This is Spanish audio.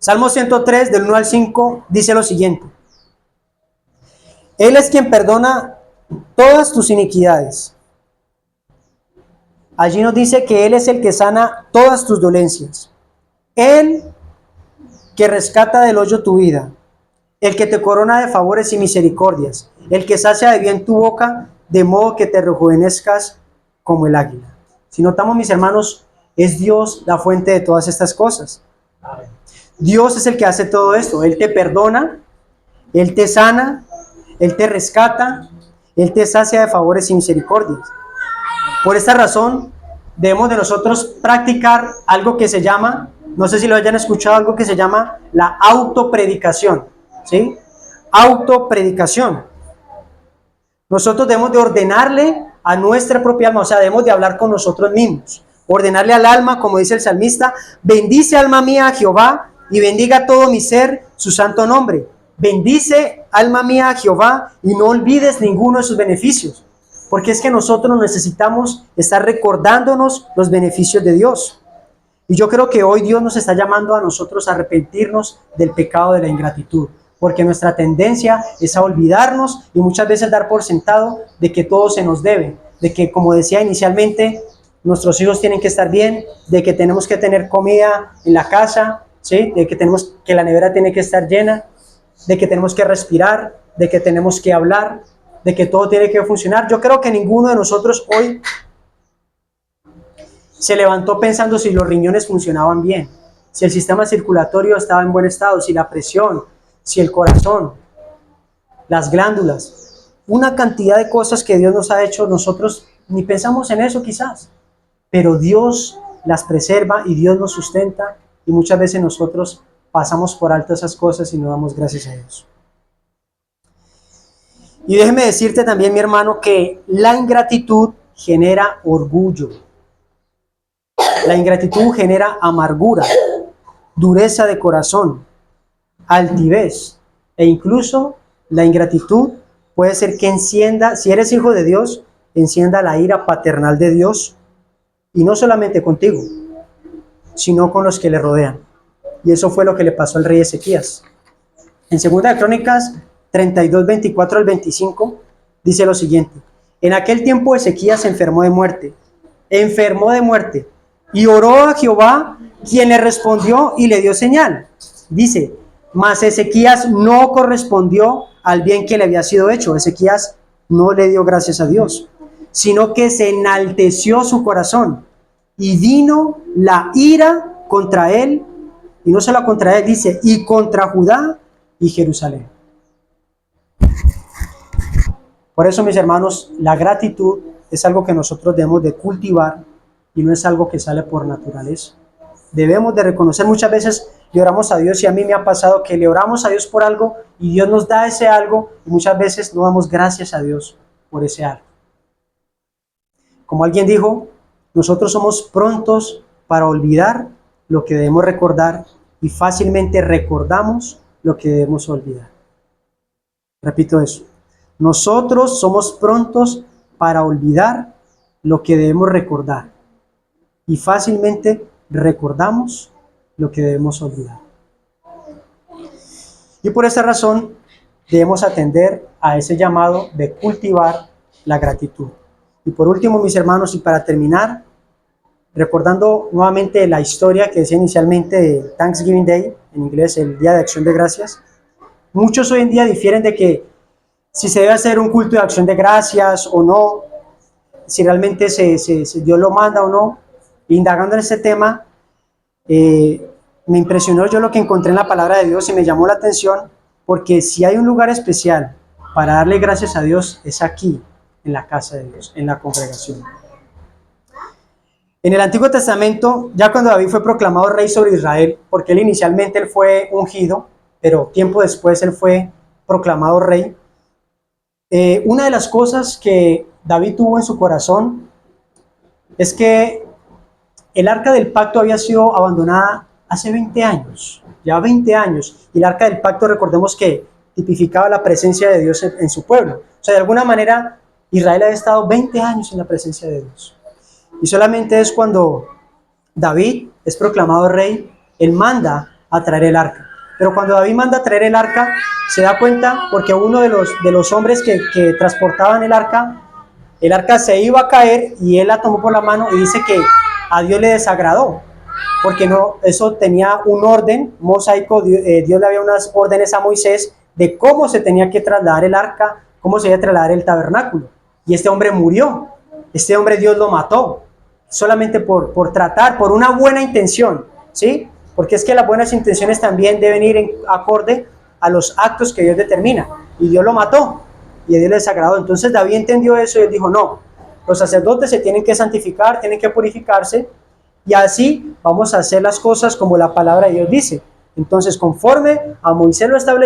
Salmo 103, del 1 al 5, dice lo siguiente. Él es quien perdona todas tus iniquidades. Allí nos dice que Él es el que sana todas tus dolencias. Él que rescata del hoyo tu vida. El que te corona de favores y misericordias. El que sacia de bien tu boca, de modo que te rejuvenezcas como el águila. Si notamos, mis hermanos, es Dios la fuente de todas estas cosas. Dios es el que hace todo esto. Él te perdona, Él te sana, Él te rescata, Él te sacia de favores y misericordias. Por esta razón, debemos de nosotros practicar algo que se llama, no sé si lo hayan escuchado, algo que se llama la autopredicación. ¿Sí? Autopredicación. Nosotros debemos de ordenarle a nuestra propia alma, o sea, debemos de hablar con nosotros mismos. Ordenarle al alma, como dice el salmista, bendice alma mía a Jehová y bendiga todo mi ser su santo nombre. Bendice alma mía a Jehová y no olvides ninguno de sus beneficios. Porque es que nosotros necesitamos estar recordándonos los beneficios de Dios. Y yo creo que hoy Dios nos está llamando a nosotros a arrepentirnos del pecado de la ingratitud. Porque nuestra tendencia es a olvidarnos y muchas veces dar por sentado de que todo se nos debe. De que, como decía inicialmente, nuestros hijos tienen que estar bien, de que tenemos que tener comida en la casa, ¿sí? De que la nevera tiene que estar llena, de que tenemos que respirar, de que tenemos que hablar, de que todo tiene que funcionar. Yo creo que ninguno de nosotros hoy se levantó pensando si los riñones funcionaban bien, si el sistema circulatorio estaba en buen estado, si la presión, si el corazón, las glándulas, una cantidad de cosas que Dios nos ha hecho, nosotros ni pensamos en eso quizás, pero Dios las preserva y Dios nos sustenta y muchas veces nosotros pasamos por alto esas cosas y no damos gracias a Dios. Y déjeme decirte también, mi hermano, que la ingratitud genera orgullo. La ingratitud genera amargura, dureza de corazón, altivez, e incluso la ingratitud puede ser que encienda, si eres hijo de Dios, encienda la ira paternal de Dios, y no solamente contigo, sino con los que le rodean. Y eso fue lo que le pasó al rey Ezequías. En 2 de Crónicas 32, 24 al 25, dice lo siguiente. En aquel tiempo Ezequías se enfermó de muerte, y oró a Jehová, quien le respondió y le dio señal. Dice, mas Ezequías no correspondió al bien que le había sido hecho. Ezequías no le dio gracias a Dios, sino que se enalteció su corazón y vino la ira contra él, y no solo contra él, dice, y contra Judá y Jerusalén. Por eso, mis hermanos, la gratitud es algo que nosotros debemos de cultivar y no es algo que sale por naturaleza. Debemos de reconocer, muchas veces le oramos a Dios y a mí me ha pasado que le oramos a Dios por algo y Dios nos da ese algo y muchas veces no damos gracias a Dios por ese algo. Como alguien dijo, nosotros somos prontos para olvidar lo que debemos recordar y fácilmente recordamos lo que debemos olvidar. Repito eso. Nosotros somos prontos para olvidar lo que debemos recordar y fácilmente recordamos lo que debemos olvidar. Y por esta razón debemos atender a ese llamado de cultivar la gratitud. Y por último, mis hermanos, y para terminar, recordando nuevamente la historia que decía inicialmente de Thanksgiving Day, en inglés el Día de Acción de Gracias, muchos hoy en día difieren de que si se debe hacer un culto de acción de gracias o no, si realmente Dios lo manda o no. Indagando en este tema, me impresionó yo lo que encontré en la palabra de Dios y me llamó la atención, porque si hay un lugar especial para darle gracias a Dios, es aquí, en la casa de Dios, en la congregación. En el Antiguo Testamento, ya cuando David fue proclamado rey sobre Israel, porque inicialmente él fue ungido, pero tiempo después él fue proclamado rey, una de las cosas que David tuvo en su corazón es que el arca del pacto había sido abandonada hace 20 años, ya 20 años, y el arca del pacto, recordemos que tipificaba la presencia de Dios en su pueblo. O sea, de alguna manera, Israel había estado 20 años en la presencia de Dios. Y solamente es cuando David es proclamado rey, él manda a traer el arca. Pero cuando David manda a traer el arca, se da cuenta porque uno de los hombres que transportaban el arca se iba a caer y él la tomó por la mano y dice que a Dios le desagradó, porque no, eso tenía un orden mosaico. Dios le había unas órdenes a Moisés de cómo se tenía que trasladar el arca, cómo se iba a trasladar el tabernáculo. Y este hombre murió, este hombre Dios lo mató, solamente por tratar, por una buena intención, ¿sí? Porque es que las buenas intenciones también deben ir en acorde a los actos que Dios determina. Y Dios lo mató, y a Dios le desagradó. Entonces David entendió eso y él dijo, no, los sacerdotes se tienen que santificar, tienen que purificarse, y así vamos a hacer las cosas como la palabra de Dios dice. Entonces, conforme a Moisés lo estableció,